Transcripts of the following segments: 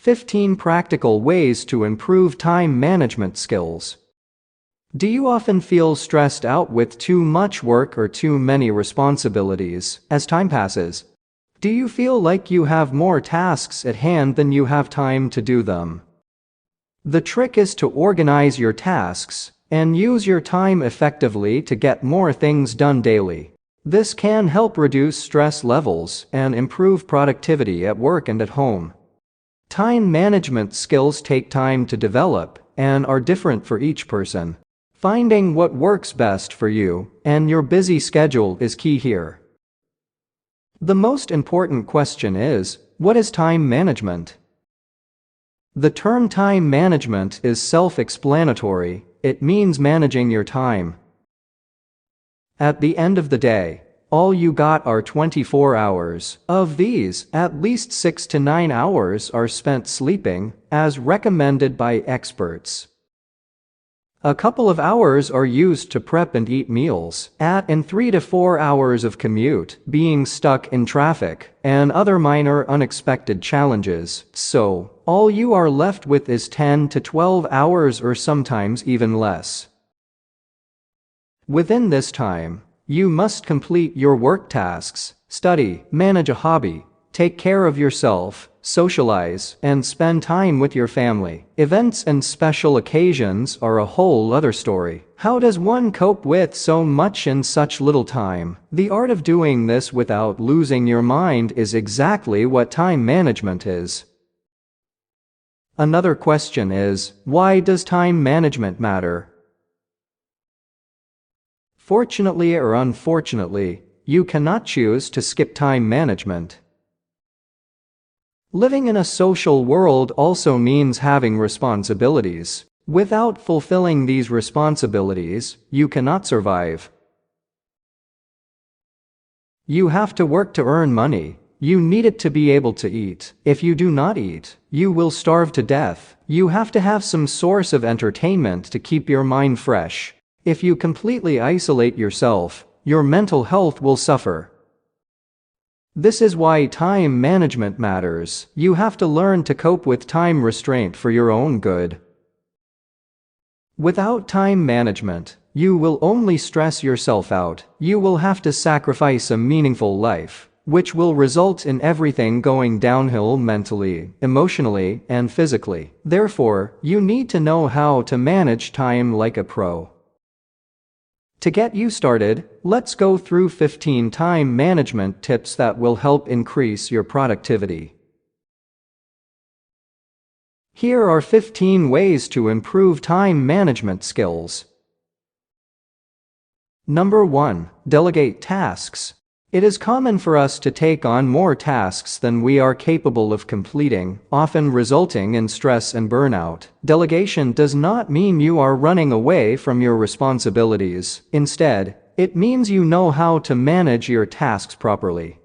15 Practical Ways to Improve Time Management Skills. Do you often feel stressed out with too much work or too many responsibilities as time passes? Do you feel like you have more tasks at hand than you have time to do them? The trick is to organize your tasks and use your time effectively to get more things done daily. This can help reduce stress levels and improve productivity at work and at home. Time management skills take time to develop and are different for each person. Finding what works best for you and your busy schedule is key here. The most important question is, what is time management? The term time management is self-explanatory. It means managing your time. At the end of the day, all you got are 24 hours. Of these, at least 6 to 9 hours are spent sleeping, as recommended by experts. A couple of hours are used to prep and eat meals, and 3 to 4 hours of commute, being stuck in traffic, and other minor unexpected challenges. So, all you are left with is 10 to 12 hours or sometimes even less. Within this time, you must complete your work tasks, study, manage a hobby, take care of yourself, socialize, and spend time with your family. Events and special occasions are a whole other story. How does one cope with so much in such little time? The art of doing this without losing your mind is exactly what time management is. Another question is, why does time management matter? Fortunately or unfortunately, you cannot choose to skip time management. Living in a social world also means having responsibilities. Without fulfilling these responsibilities, you cannot survive. You have to work to earn money. You need it to be able to eat. If you do not eat, you will starve to death. You have to have some source of entertainment to keep your mind fresh. If you completely isolate yourself, your mental health will suffer. This is why time management matters. You have to learn to cope with time restraint for your own good. Without time management, you will only stress yourself out. You will have to sacrifice a meaningful life, which will result in everything going downhill mentally, emotionally, and physically. Therefore, you need to know how to manage time like a pro. To get you started, let's go through 15 time management tips that will help increase your productivity. Here are 15 ways to improve time management skills. Number 1. Delegate tasks. It is common for us to take on more tasks than we are capable of completing, often resulting in stress and burnout. Delegation does not mean you are running away from your responsibilities. Instead, it means you know how to manage your tasks properly.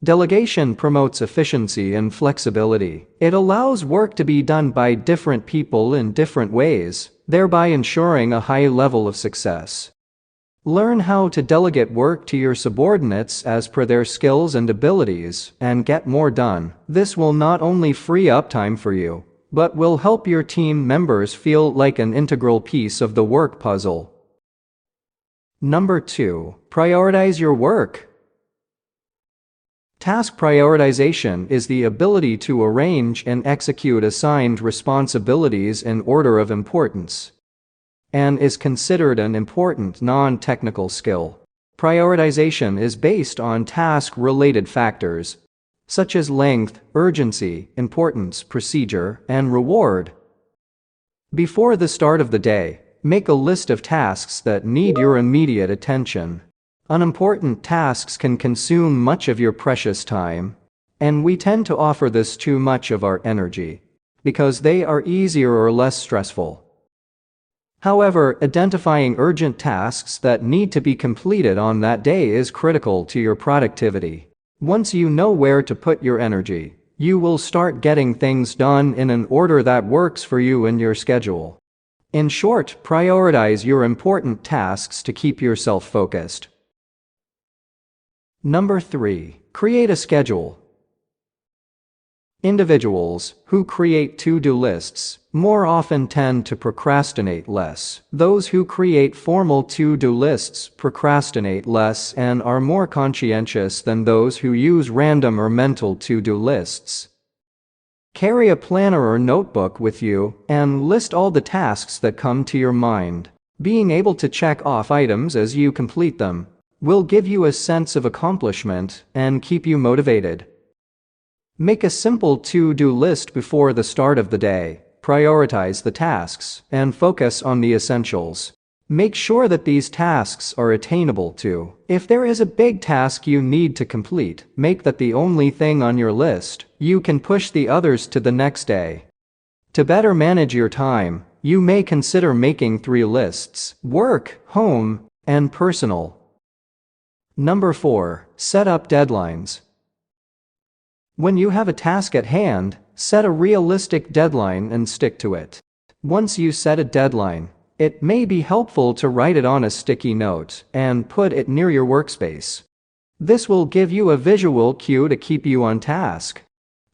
Delegation promotes efficiency and flexibility. It allows work to be done by different people in different ways, thereby ensuring a high level of success. Learn how to delegate work to your subordinates as per their skills and abilities, and get more done. This will not only free up time for you, but will help your team members feel like an integral piece of the work puzzle. Number 2. Prioritize your work. Task prioritization is the ability to arrange and execute assigned responsibilities in order of importance, and is considered an important non-technical skill. Prioritization is based on task-related factors, such as length, urgency, importance, procedure, and reward. Before the start of the day, make a list of tasks that need your immediate attention. Unimportant tasks can consume much of your precious time, and we tend to offer this too much of our energy, because they are easier or less stressful. However, identifying urgent tasks that need to be completed on that day is critical to your productivity. Once you know where to put your energy, you will start getting things done in an order that works for you and your schedule. In short, prioritize your important tasks to keep yourself focused. Number 3. Create a schedule. Individuals who create to-do lists more often tend to procrastinate less. Those who create formal to-do lists procrastinate less and are more conscientious than those who use random or mental to-do lists. Carry a planner or notebook with you and list all the tasks that come to your mind. Being able to check off items as you complete them will give you a sense of accomplishment and keep you motivated. Make a simple to-do list before the start of the day. Prioritize the tasks and focus on the essentials. Make sure that these tasks are attainable too. If there is a big task you need to complete, make that the only thing on your list. You can push the others to the next day. To better manage your time, you may consider making 3 lists: work, home, and personal. Number 4. Set up deadlines. When you have a task at hand, set a realistic deadline and stick to it. Once you set a deadline, it may be helpful to write it on a sticky note and put it near your workspace. This will give you a visual cue to keep you on task.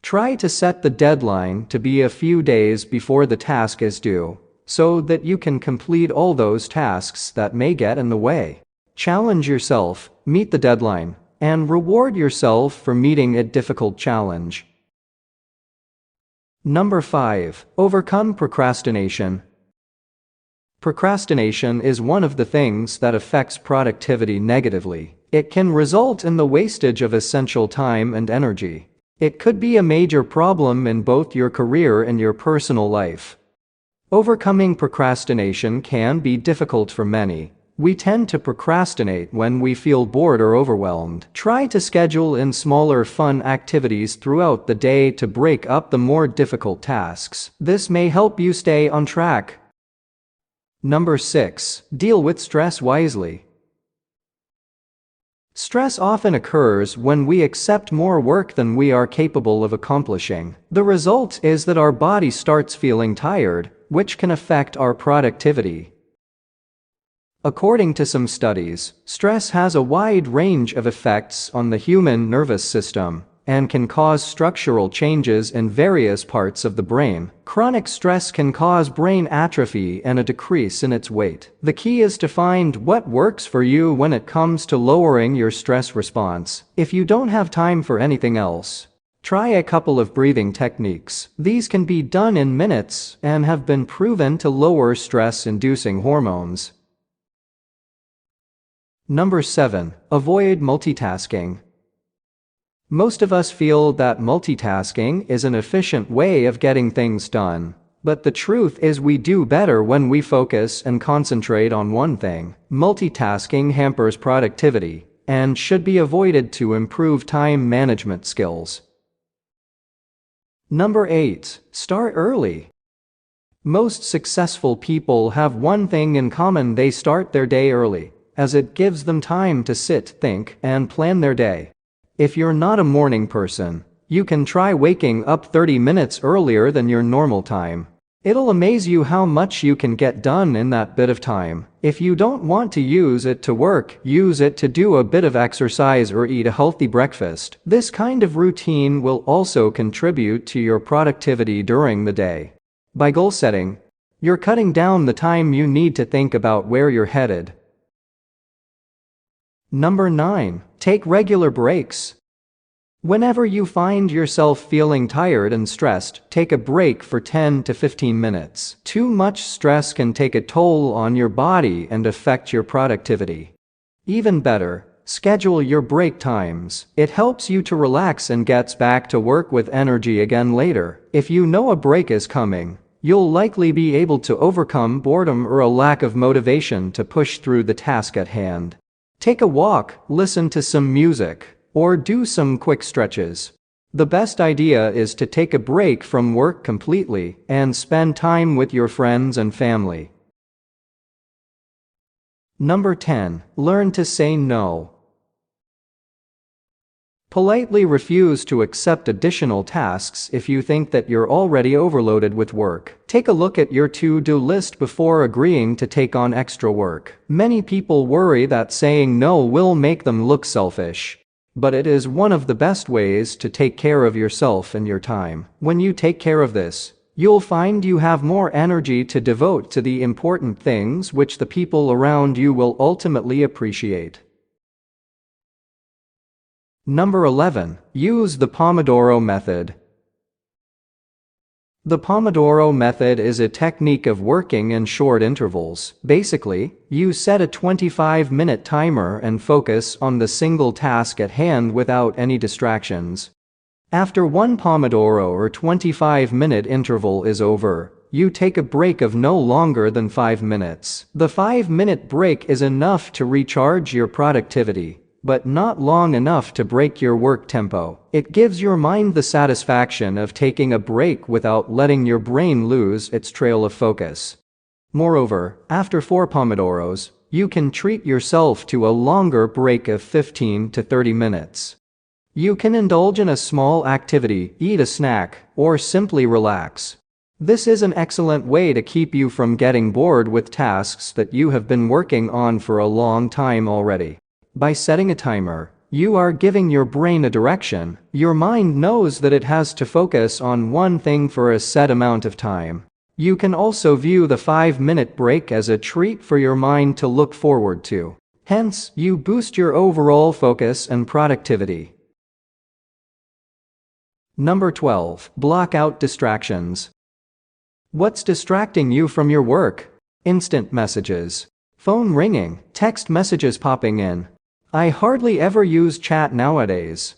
Try to set the deadline to be a few days before the task is due, so that you can complete all those tasks that may get in the way. Challenge yourself, meet the deadline, and reward yourself for meeting a difficult challenge. Number 5. Overcome procrastination. Procrastination is one of the things that affects productivity negatively. It can result in the wastage of essential time and energy. It could be a major problem in both your career and your personal life. Overcoming procrastination can be difficult for many. We tend to procrastinate when we feel bored or overwhelmed. Try to schedule in smaller fun activities throughout the day to break up the more difficult tasks. This may help you stay on track. Number 6. Deal with stress wisely. Stress often occurs when we accept more work than we are capable of accomplishing. The result is that our body starts feeling tired, which can affect our productivity. According to some studies, stress has a wide range of effects on the human nervous system and can cause structural changes in various parts of the brain. Chronic stress can cause brain atrophy and a decrease in its weight. The key is to find what works for you when it comes to lowering your stress response. If you don't have time for anything else, try a couple of breathing techniques. These can be done in minutes and have been proven to lower stress-inducing hormones. Number 7. Avoid multitasking. Most of us feel that multitasking is an efficient way of getting things done, but the truth is we do better when we focus and concentrate on one thing. Multitasking hampers productivity and should be avoided to improve time management skills. Number 8. Start early. Most successful people have one thing in common: they start their day early, as it gives them time to sit, think, and plan their day. If you're not a morning person, you can try waking up 30 minutes earlier than your normal time. It'll amaze you how much you can get done in that bit of time. If you don't want to use it to work, use it to do a bit of exercise or eat a healthy breakfast. This kind of routine will also contribute to your productivity during the day. By goal setting, you're cutting down the time you need to think about where you're headed. Number 9. Take regular breaks. Whenever you find yourself feeling tired and stressed, take a break for 10 to 15 minutes. Too much stress can take a toll on your body and affect your productivity. Even better, schedule your break times. It helps you to relax and gets back to work with energy again later. If you know a break is coming, you'll likely be able to overcome boredom or a lack of motivation to push through the task at hand. Take a walk, listen to some music, or do some quick stretches. The best idea is to take a break from work completely and spend time with your friends and family. Number 10. Learn to say no. Politely refuse to accept additional tasks if you think that you're already overloaded with work. Take a look at your to-do list before agreeing to take on extra work. Many people worry that saying no will make them look selfish. but it is one of the best ways to take care of yourself and your time. When you take care of this, you'll find you have more energy to devote to the important things which the people around you will ultimately appreciate. Number 11. Use the Pomodoro Method. The Pomodoro Method is a technique of working in short intervals. Basically, you set a 25-minute timer and focus on the single task at hand without any distractions. After one Pomodoro or 25-minute interval is over, you take a break of no longer than 5 minutes. The 5-minute break is enough to recharge your productivity, but not long enough to break your work tempo. It gives your mind the satisfaction of taking a break without letting your brain lose its trail of focus. Moreover, after 4 Pomodoros, you can treat yourself to a longer break of 15 to 30 minutes. You can indulge in a small activity, eat a snack, or simply relax. This is an excellent way to keep you from getting bored with tasks that you have been working on for a long time already. By setting a timer, you are giving your brain a direction. Your mind knows that it has to focus on one thing for a set amount of time. You can also view the 5-minute break as a treat for your mind to look forward to. Hence, you boost your overall focus and productivity. Number 12. Block out distractions. What's distracting you from your work? Instant messages, phone ringing, text messages popping in. I hardly ever use chat nowadays.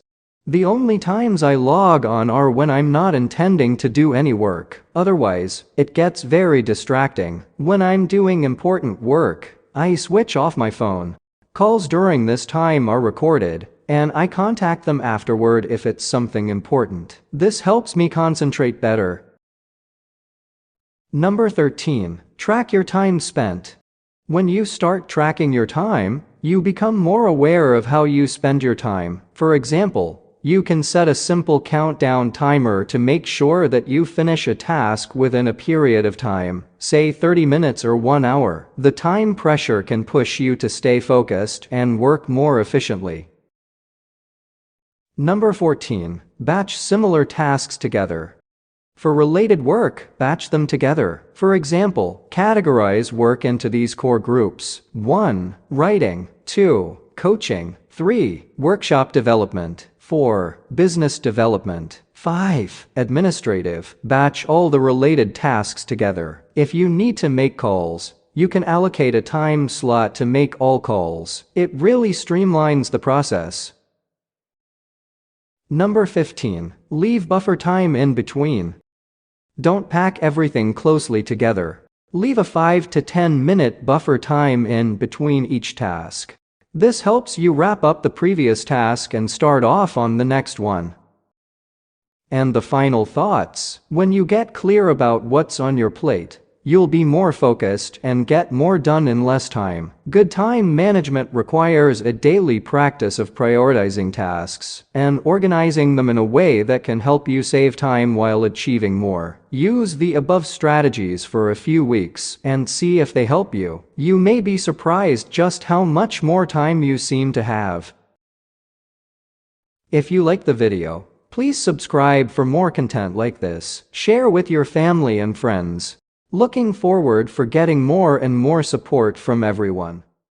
The only times I log on are when I'm not intending to do any work. Otherwise, it gets very distracting. When I'm doing important work, I switch off my phone. Calls during this time are recorded, and I contact them afterward if it's something important. This helps me concentrate better. Number 13. Track your time spent. When you start tracking your time, you become more aware of how you spend your time. For example, you can set a simple countdown timer to make sure that you finish a task within a period of time, say 30 minutes or 1 hour. The time pressure can push you to stay focused and work more efficiently. Number 14. Batch similar tasks together. For related work, batch them together. For example, categorize work into these core groups. 1. Writing. 2. Coaching. 3. Workshop development. 4. Business development. 5. Administrative. Batch all the related tasks together. If you need to make calls, you can allocate a time slot to make all calls. It really streamlines the process. Number 15. Leave buffer time in between. Don't pack everything closely together. Leave a 5 to 10 minute buffer time in between each task. This helps you wrap up the previous task and start off on the next one. And the final thoughts. When you get clear about what's on your plate, you'll be more focused and get more done in less time. Good time management requires a daily practice of prioritizing tasks and organizing them in a way that can help you save time while achieving more. Use the above strategies for a few weeks and see if they help you. You may be surprised just how much more time you seem to have. If you like the video, please subscribe for more content like this. Share with your family and friends. Looking forward for getting more and more support from everyone.